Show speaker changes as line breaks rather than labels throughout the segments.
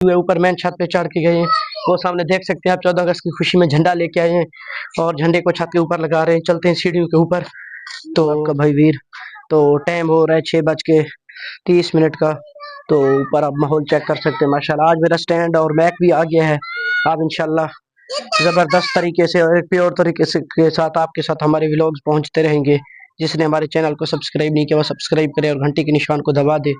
हुए ऊपर मेन छत पे चढ़ के गए हैं। वो सामने देख सकते हैं आप 14 अगस्त की खुशी में झंडा लेके आए हैं और झंडे को छत के ऊपर लगा रहे हैं। चलते हैं सीढ़ियों के ऊपर। तो आपका भाई वीर, तो टाइम हो रहा है 6:30 का। तो ऊपर आप माहौल चेक कर सकते हैं माशाल्लाह। आज मेरा स्टैंड और मैक भी आ गया है। आप इंशाल्लाह ज़बरदस्त तरीके से और एक प्योर तरीके से के साथ आपके साथ हमारे व्लॉग्स पहुंचते रहेंगे। जिसने हमारे चैनल को सब्सक्राइब नहीं किया वो सब्सक्राइब करे और घंटी के निशान को दबा दे।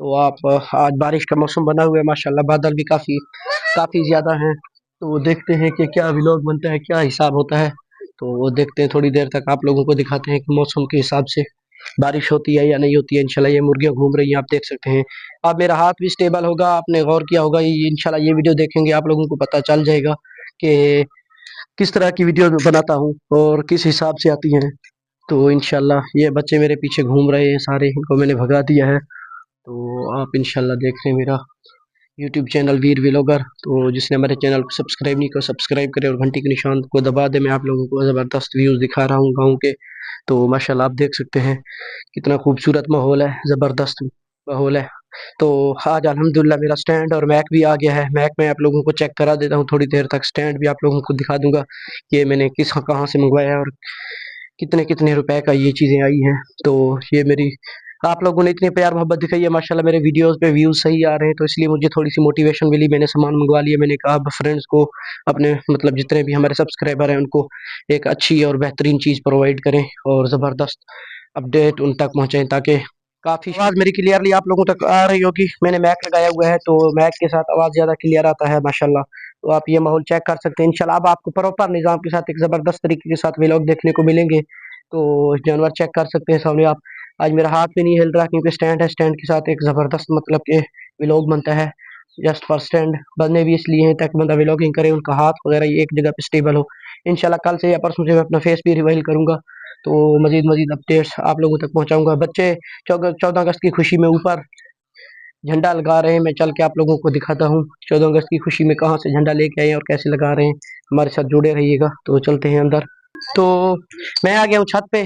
तो आप आज बारिश का मौसम बना हुआ है माशाल्लाह, बादल भी काफ़ी ज़्यादा हैं। तो देखते हैं कि क्या व्लॉग बनता है, क्या हिसाब होता है। तो वो देखते हैं, थोड़ी देर तक आप लोगों को दिखाते हैं कि मौसम के हिसाब से बारिश होती है या नहीं होती है। इंशाल्लाह ये मुर्गियाँ घूम रही हैं, आप देख सकते हैं। अब मेरा हाथ भी स्टेबल होगा, आपने गौर किया होगा। ये इंशाल्लाह ये वीडियो देखेंगे आप लोगों को पता चल जाएगा कि किस तरह की वीडियो बनाता हूँ और किस हिसाब से आती हैं। तो इंशाल्लाह ये बच्चे मेरे पीछे घूम रहे हैं सारे, इनको मैंने भगा दिया है। तो आप इंशाल्लाह देख रहे हैं मेरा यूट्यूब चैनल वीर व्लॉगर। तो जिसने हमारे चैनल को सब्सक्राइब नहीं किया सब्सक्राइब करे और घंटी के निशान को दबा दे। मैं आप लोगों को ज़बरदस्त व्यूज़ दिखा रहा हूँ गाँव के। तो माशाल्लाह आप देख सकते हैं कितना खूबसूरत माहौल है, ज़बरदस्त माहौल है। तो आज अल्हम्दुलिल्लाह मेरा स्टैंड और मैक भी आ गया है। मैक मैं आप लोगों को चेक करा देता हूँ थोड़ी देर तक, स्टैंड भी आप लोगों को दिखा दूंगा कि मैंने कहाँ से मंगवाया है और कितने कितने रुपए का ये चीज़ें आई हैं। तो ये मेरी आप लोगों ने इतनी प्यार मोहब्बत दिखाई है माशाल्लाह, मेरे वीडियोस पे व्यूज़ सही आ रहे हैं। तो इसलिए मुझे थोड़ी सी मोटिवेशन मिली, मैंने सामान मंगवा लिया। मैंने कहा अब फ्रेंड्स को, अपने मतलब जितने भी हमारे सब्सक्राइबर हैं उनको एक अच्छी और बेहतरीन चीज़ प्रोवाइड करें और ज़बरदस्त अपडेट उन तक पहुँचाएँ, ताकि काफ़ी आवाज़ मेरी क्लियरली आप लोगों तक आ रही होगी। मैंने मैक लगाया हुआ है तो मैक के साथ आवाज़ ज़्यादा क्लियर आता है माशाल्लाह। तो आप ये माहौल चेक कर सकते हैं। इंशाल्लाह अब आपको प्रॉपर निज़ाम के साथ एक ज़बरदस्त तरीके के साथ व्लॉग देखने को मिलेंगे। तो जानवर चेक कर सकते हैं सामने आप। आज मेरा हाथ भी नहीं हिल रहा क्योंकि स्टैंड है, स्टैंड के साथ एक ज़बरदस्त मतलब के व्लॉग बनता है। जस्ट फॉर स्टैंड बनने भी इसलिए हैं ताकि बंदा व्लॉगिंग करे, उनका हाथ वगैरह एक जगह पे स्टेबल हो। इंशाल्लाह कल से या परसों से मैं अपना फेस भी रिवील करूँगा। तो मज़ीद अपडेट्स आप लोगों तक पहुँचाऊँगा। बच्चे 14 अगस्त की खुशी में ऊपर झंडा लगा रहे हैं। मैं चल के आप लोगों को दिखाता हूँ 14 अगस्त की खुशी में कहाँ से झंडा लेके आए हैं और कैसे लगा रहे हैं। हमारे साथ जुड़े रहिएगा। तो चलते हैं अंदर। तो मैं आ गया हूँ छत पे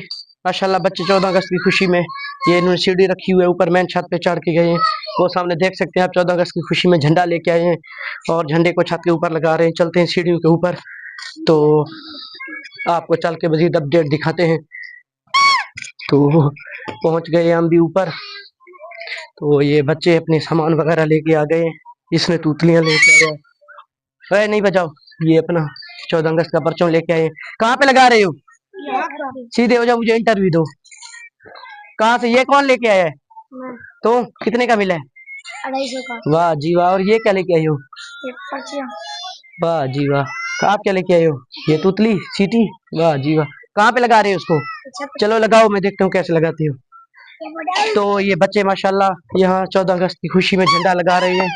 माशाल्लाह। बच्चे 14 अगस्त की खुशी में ये इन्होंने सीढ़ी रखी हुई है, ऊपर मेन छत पे चढ़ के गए हैं। वो सामने देख सकते हैं आप 14 अगस्त की खुशी में झंडा लेके आए हैं और झंडे को छत के ऊपर लगा रहे हैं। चलते हैं सीढ़ियों के ऊपर। तो आपको चल के मज़ीद अपडेट दिखाते हैं। तो पहुँच गए हम भी ऊपर। तो ये बच्चे अपने सामान वगैरह लेके आ गए। इसने तूतलियां लेके आया। अरे नहीं बजाओ, ये अपना 14 अगस्त का परचम लेके आए। कहाँ पे लगा रहे हो? सीधे हो जाओ, मुझे इंटरव्यू दो। कहाँ से, ये कौन लेके आया है? तो कितने का मिला है? 250 का। वाह जी वाह। और ये क्या लेके आई हो? वाह जी वाह। आप क्या लेके आए हो? ये तुतली सीटी। वाह जी वाह। कहाँ पे लगा रहे हो उसको? चलो लगाओ, मैं देखता हूँ कैसे लगाते हो। तो ये बच्चे माशाल्लाह यहाँ 14 अगस्त की खुशी में झंडा लगा रहे हैं।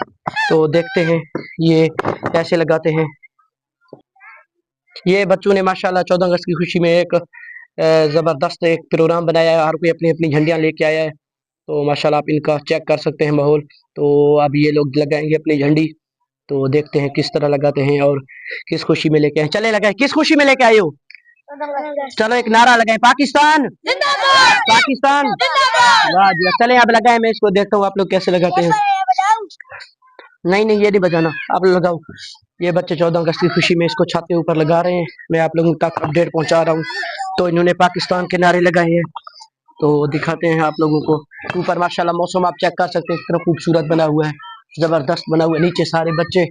तो देखते हैं ये कैसे लगाते हैं। ये बच्चों ने माशाल्लाह 14 अगस्त की खुशी में एक ज़बरदस्त एक प्रोग्राम बनाया है। हर कोई अपनी अपनी झंडियाँ लेके आया है। तो माशाल्लाह आप इनका चेक कर सकते हैं माहौल। तो अब ये लोग लगाएंगे अपनी झंडी। तो देखते हैं किस तरह लगाते हैं और किस खुशी में लेके आए। चले लगाए, किस खुशी में लेके आए हो? चलो एक नारा लगाए, पाकिस्तान जिंदाबाद, पाकिस्तान जिंदाबाद। वाह जी, चले अब लगाए। मैं इसको देखता हूँ आप लोग कैसे लगाते हैं। नहीं नहीं, ये नहीं बजाना, आप लोग लगाओ। ये बच्चे 14 अगस्त की खुशी में इसको छत के ऊपर लगा रहे हैं। मैं आप लोगों तक अपडेट पहुंचा रहा हूँ। तो इन्होंने पाकिस्तान के नारे लगाए हैं। तो दिखाते हैं आप लोगों को। ऊपर माशाल्लाह मौसम आप चेक कर सकते हैं कितना खूबसूरत बना हुआ है, ज़बरदस्त बना हुआ है। नीचे सारे बच्चे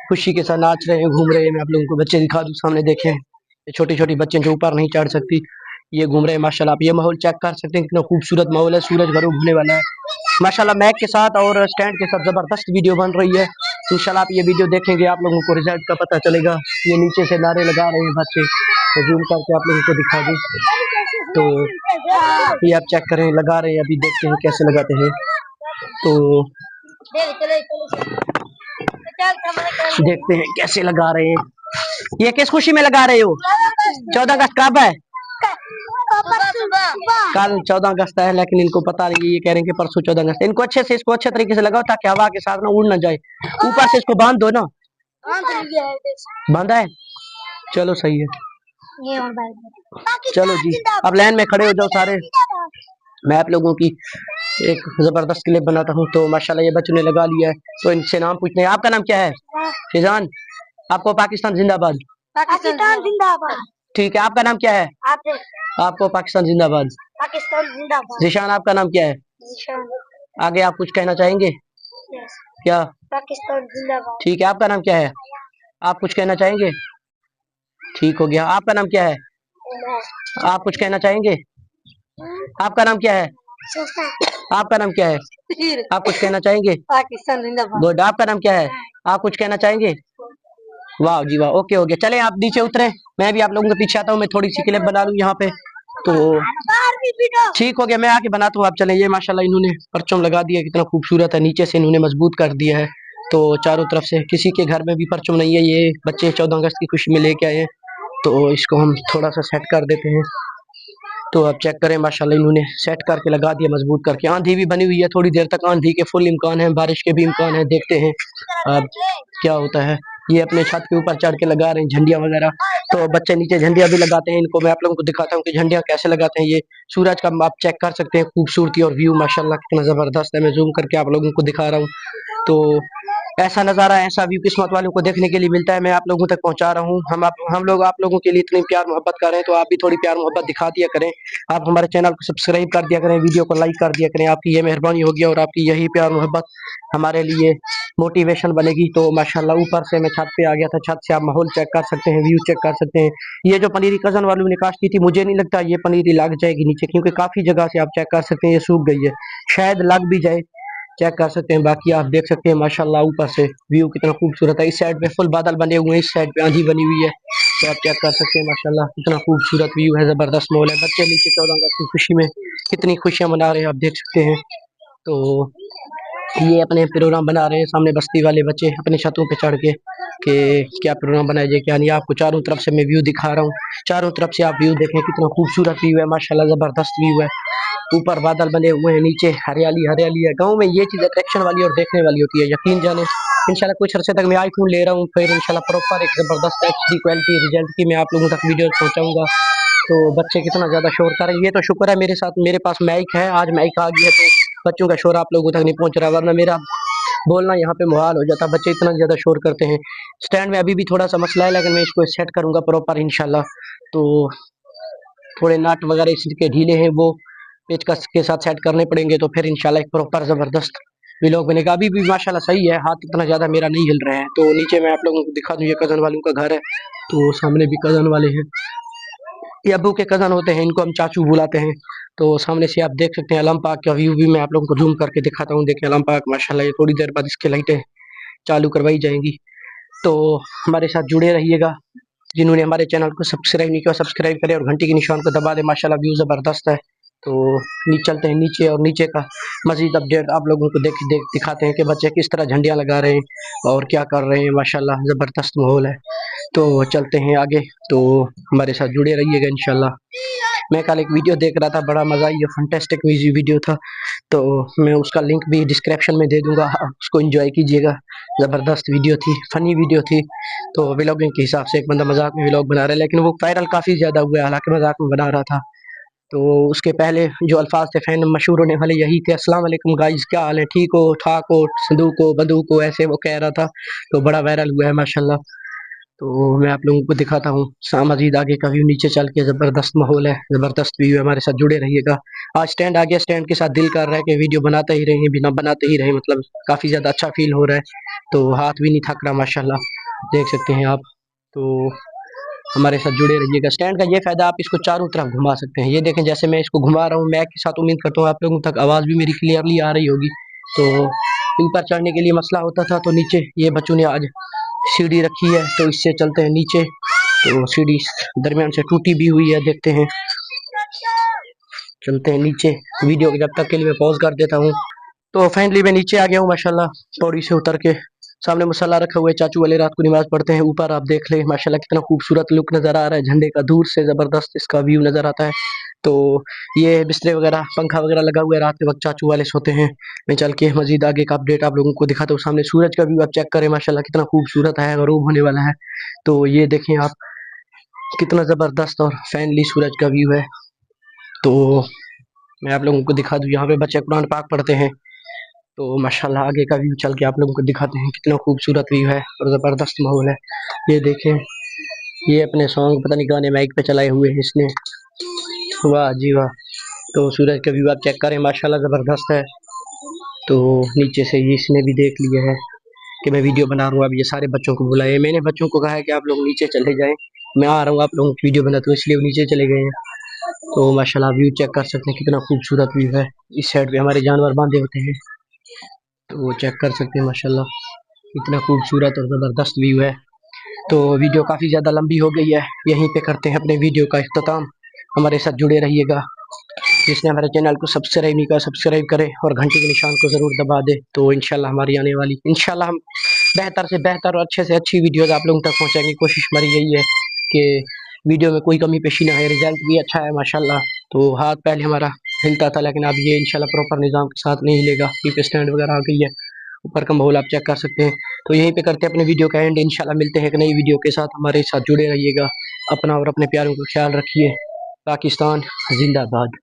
खुशी के साथ नाच रहे हैं, घूम रहे हैं। मैं आप लोगों को बच्चे दिखा दूँ, सामने देखें, ये छोटी छोटी बच्चे जो ऊपर नहीं चढ़ सकती, ये घूम रहे हैं माशाल्लाह। आप ये माहौल चेक कर सकते हैं कितना खूबसूरत माहौल है। सूरज गरूब होने वाला है माशाल्लाह। मैक के साथ और स्टैंड के साथ ज़बरदस्त वीडियो बन रही है। इंशाल्लाह आप ये वीडियो देखेंगे, आप लोगों को रिजल्ट का पता चलेगा। ये नीचे से नारे लगा रहे हैं बच्चे। तो जूम करके आप लोगों को दिखा दूँ। तो ये आप चेक करें, लगा रहे हैं, अभी देखते हैं कैसे लगाते हैं। तो देखते हैं कैसे लगा रहे हैं। ये किस खुशी में लगा रहे हो? 14 अगस्त कब है? कल 14 अगस्त है, लेकिन इनको पता नहीं। ये कह रहे हैं कि परसों 14 अगस्त। इनको अच्छे से, इसको अच्छे तरीके से लगाओ ताकि हवा के साथ ना उड़ ना जाए। ऊपर से इसको बांध दो ना। बांधा है, चलो सही है। चलो जी, अब लाइन में खड़े हो जाओ सारे। मैं आप लोगों की एक जबरदस्त क्लिप बनाता हूँ। तो माशाल्लाह ये बच्चों ने लगा लिया है। तो इनसे नाम पूछते हैं, आपका नाम क्या है? फिजान। आपको पाकिस्तान जिंदाबाद।
पाकिस्तान जिंदाबाद।
ठीक है, आपका नाम क्या है? आपको पाकिस्तान जिंदाबाद।
पाकिस्तान जिंदाबाद।
जिशान, आपका नाम क्या है?
जिशान।
आगे आप कुछ कहना चाहेंगे? क्या?
पाकिस्तान जिंदाबाद।
ठीक है, आपका नाम क्या है? आप कुछ कहना चाहेंगे? ठीक हो गया, आपका नाम क्या है? आप कुछ कहना चाहेंगे? आपका नाम क्या है? आपका नाम क्या है? आप कुछ कहना चाहेंगे?
पाकिस्तान जिंदाबाद।
गुड, आपका नाम क्या है? आप कुछ कहना चाहेंगे? वाह जी वाह, ओके हो गया। चले आप नीचे उतरे, मैं भी आप लोगों के पीछे आता हूँ। मैं थोड़ी सी क्लिप बना लूँ यहाँ पे। तो ठीक हो गया, मैं आके बनाता हूँ। आप चले। ये माशाल्लाह इन्होंने परचम लगा दिया, कितना खूबसूरत है। नीचे से इन्होंने मजबूत कर दिया है। तो चारों तरफ से, किसी के घर में भी परचम नहीं है, ये बच्चे 14 अगस्त की खुशी में लेके आए हैं। तो इसको हम थोड़ा सा सेट कर देते हैं। तो आप चेक करें, माशाल्लाह इन्होंने सेट करके लगा दिया, मजबूत करके। आंधी भी बनी हुई है, थोड़ी देर तक आंधी के फुल इम्कान है, बारिश के भी इम्कान है। देखते हैं अब क्या होता है। ये अपने छत के ऊपर चढ़ के लगा रहे हैं झंडियां वगैरह। तो बच्चे नीचे झंडियां भी लगाते हैं। इनको मैं आप लोगों को दिखाता हूँ कि झंडियां कैसे लगाते हैं। ये सूरज का आप चेक कर सकते हैं, खूबसूरती और व्यू माशाल्लाह कितना जबरदस्त है। मैं जूम करके आप लोगों को दिखा रहा हूँ। तो ऐसा नज़ारा, ऐसा व्यू किस्मत वालों को देखने के लिए मिलता है। मैं आप लोगों तक पहुंचा रहा हूँ। हम लोग आप लोगों के लिए इतनी प्यार मोहब्बत कर रहे हैं, तो आप भी थोड़ी प्यार मोहब्बत दिखा दिया करें। आप हमारे चैनल को सब्सक्राइब कर दिया करें, वीडियो को लाइक कर दिया करें। आपकी ये मेहरबानी होगी और आपकी यही प्यार मोहब्बत हमारे लिए मोटिवेशन बनेगी। तो माशाल्लाह ऊपर से मैं छत पे आ गया था। छत से आप माहौल चेक कर सकते हैं, व्यू चेक कर सकते हैं। ये जो पनीरी कज़न वालों ने काश्त की थी, मुझे नहीं लगता ये पनीरी लग जाएगी नीचे, क्योंकि काफ़ी जगह से आप चेक कर सकते हैं ये सूख गई है। शायद लग भी जाए, चेक कर सकते हैं। बाकी आप देख सकते हैं माशाल्लाह ऊपर से व्यू कितना खूबसूरत है। इस साइड पे फुल बादल बने हुए हैं, इस साइड पे आंधी बनी हुई है। तो आप चेक कर सकते हैं माशाल्लाह कितना खूबसूरत व्यू है, जबरदस्त माहौल है। बच्चे नीचे 14 अगस्त की खुशी में कितनी खुशियां मना रहे हैं, आप देख सकते हैं। तो ये अपने प्रोग्राम बना रहे हैं, सामने बस्ती वाले बच्चे अपने छतों पे चढ़ के कि क्या प्रोग्राम बनाया जाए क्या नहीं। आपको चारों तरफ से मैं व्यू दिखा रहा हूँ। चारों तरफ से आप व्यू देखें, कितना खूबसूरत व्यू है माशाल्लाह, जबरदस्त व्यू है। ऊपर बादल बने हुए हैं, नीचे हरियाली हरियाली है। गांव में ये चीज़ अट्रैक्शन वाली और देखने वाली होती है, यकीन जाने। इंशाल्लाह कुछ अर्से तक मैं आईफोन ले रहा हूँ, फिर इंशाल्लाह प्रॉपर एक ज़बरदस्त HD क्वालिटी रिजल्ट की मैं आप लोगों तक वीडियो पहुँचाऊँगा। तो बच्चे कितना ज़्यादा शोर कर रहे हैं, ये तो शुक्र है मेरे साथ मेरे पास माइक है। आज माइक आ गया तो बच्चों का शोर आप लोगों तक नहीं पहुँच रहा, वरना मेरा बोलना यहाँ पे मुहाल हो जाता। बच्चे इतना ज़्यादा शोर करते हैं। स्टैंड में अभी भी थोड़ा सा मसला है, लेकिन मैं इसको सेट करूँगा प्रॉपर इंशाल्लाह। तो थोड़े नट वगैरह इसके ढीले हैं, वो पेचकस के साथ सेट करने पड़ेंगे। तो फिर इंशाल्लाह एक प्रॉपर ज़बरदस्त व्लॉग बनेगा। अभी भी माशाल्लाह सही है, हाथ इतना ज़्यादा मेरा नहीं हिल रहा है। तो नीचे मैं आप लोगों को दिखा दूँ, ये कज़न वालों का घर है। तो सामने भी कज़न वाले हैं, ये अबू के कज़न होते हैं, इनको हम चाचू बुलाते हैं। तो सामने से आप देख सकते हैं अलम पाक का व्यू भी मैं आप लोगों को जूम करके दिखाता हूँ। देखिए अलम पाक माशाल्लाह, ये थोड़ी देर बाद इसकी लाइटें चालू करवाई जाएंगी। तो हमारे साथ जुड़े रहिएगा। जिन्होंने हमारे चैनल को सब्सक्राइब नहीं किया, सब्सक्राइब करें और घंटी के निशान को दबा दें। माशाल्लाह व्यू ज़बरदस्त है। तो चलते हैं नीचे, और नीचे का मज़ीद अपडेट आप लोगों को दिखाते हैं कि बच्चे किस तरह झंडियाँ लगा रहे हैं और क्या कर रहे हैं। माशाल्लाह ज़बरदस्त माहौल है। तो चलते हैं आगे, तो हमारे साथ जुड़े रहिएगा इंशाल्लाह। मैं कल एक वीडियो देख रहा था, बड़ा मज़ा आई, फंटेस्टिक वीडियो था। तो मैं उसका लिंक भी डिस्क्रिप्शन में दे दूंगा, आप उसको एंजॉय कीजिएगा। ज़बरदस्त वीडियो थी, फ़नी वीडियो थी। तो व्लॉगिंग के हिसाब से एक बंदा मजाक में व्लॉग बना रहा है, लेकिन वो वायरल काफ़ी ज़्यादा हुआ है, हालांकि मजाक में बना रहा था। तो उसके पहले जो अल्फाज थे फ़ैन मशहूर होने वाले यही थे, अस्सलाम वालेकुम गाइस, क्या हाल है, ठीक हो ठाक हो, संदूक हो बंदूक हो, ऐसे वो कह रहा था। तो बड़ा वायरल हुआ है माशाल्लाह। तो मैं आप लोगों को दिखाता हूँ मज़ीद आगे का व्यू। नीचे चल के ज़बरदस्त माहौल है, ज़बरदस्त व्यू है। हमारे साथ जुड़े रहिएगा। आज स्टैंड आ गया, स्टैंड के साथ दिल कर रहा है कि वीडियो बनाते ही रहें, बिना बनाते ही रहें, मतलब काफ़ी ज़्यादा अच्छा फील हो रहा है। तो हाथ भी नहीं थक रहा माशाल्लाह, देख सकते हैं आप। तो हमारे साथ जुड़े रहिएगा। स्टैंड का ये फ़ायदा, आप इसको चारों तरफ घुमा सकते हैं। ये देखें, जैसे मैं इसको घुमा रहा हूँ, मैं के साथ उम्मीद करता हूँ आप लोगों तक आवाज़ भी मेरी क्लियरली आ रही होगी। तो ऊपर चढ़ने के लिए मसला होता था, तो नीचे ये बच्चों ने आज सीढ़ी रखी है, तो इससे चलते हैं नीचे। तो सीढ़ी दरमियान से टूटी भी हुई है, देखते हैं, चलते हैं नीचे। वीडियो को जब तक के लिए मैं पॉज कर देता हूँ। तो फाइनली मैं नीचे आ गया हूँ माशाल्लाह, पौड़ी से उतर के। सामने मुसल्ला रखा हुआ है, चाचू वाले रात को नमाज पढ़ते हैं। ऊपर आप देख लें माशाल्लाह कितना खूबसूरत लुक नज़र आ रहा है झंडे का, दूर से ज़बरदस्त इसका व्यू नज़र आता है। तो ये बिस्तरे वगैरह पंखा वगैरह लगा हुआ है, रात के वक्त चाचू वाले सोते हैं। मैं चल के मजीद आगे का अपडेट आप लोगों को दिखाता हूँ। सामने सूरज का व्यू आप चेक करें, माशाल्लाह कितना खूबसूरत है, गरूब होने वाला है। तो ये देखें आप, कितना ज़बरदस्त और फैनली सूरज का व्यू है। तो मैं आप लोगों को दिखा दूँ, यहाँ पे बच्चे कुरान पाक पढ़ते हैं। तो माशाल्लाह आगे का व्यू चल के आप लोगों को दिखाते हैं, कितना खूबसूरत व्यू है और ज़बरदस्त माहौल है। ये देखें, ये अपने सॉन्ग पता नहीं गाने माइक पे चलाए हुए हैं इसने, वाह जी वाह। तो सूरज का व्यू आप चेक करें, माशाल्लाह ज़बरदस्त है। तो नीचे से ये इसने भी देख लिया है कि मैं वीडियो बना रहा हूँ। अब ये सारे बच्चों को बुलाए, मैंने बच्चों को कहा है कि आप लोग नीचे चले जाएं, मैं आ रहा हूँ आप लोगों की वीडियो बनाता हूँ, इसलिए वो नीचे चले गए हैं। तो माशाल्लाह व्यू चेक कर सकते हैं, कितना खूबसूरत व्यू है। इस साइड पे हमारे जानवर बांधे होते हैं, तो वो चेक कर सकते हैं माशाल्लाह कितना खूबसूरत और ज़बरदस्त व्यू है। तो वीडियो काफ़ी ज़्यादा लंबी हो गई है, यहीं पे करते हैं अपने वीडियो का इख्तिताम। हमारे साथ जुड़े रहिएगा। जिसने हमारे चैनल को सब्सक्राइब नहीं किया, सब्सक्राइब करे और घंटे के निशान को ज़रूर दबा दे। तो इंशाल्लाह हमारी आने वाली, इंशाल्लाह हम बेहतर से बेहतर और अच्छे से अच्छी वीडियोज़ आप लोगों तक पहुँचाएंगे। कोशिश हमारी यही है कि वीडियो में कोई कमी पेशी ना है। रिजल्ट भी अच्छा है माशाल्लाह। तो हाथ पहले हमारा हिलता था, लेकिन अब ये इंशाल्लाह प्रॉपर निज़ाम के साथ नहीं हिलेगा, क्योंकि स्टैंड वगैरह आ गई है। ऊपर का माहौल आप चेक कर सकते हैं। तो यहीं पे करते हैं अपने वीडियो का एंड। इंशाल्लाह मिलते हैं एक नई वीडियो के साथ, हमारे साथ जुड़े रहिएगा। अपना और अपने प्यारों का ख्याल रखिए। पाकिस्तान जिंदाबाद।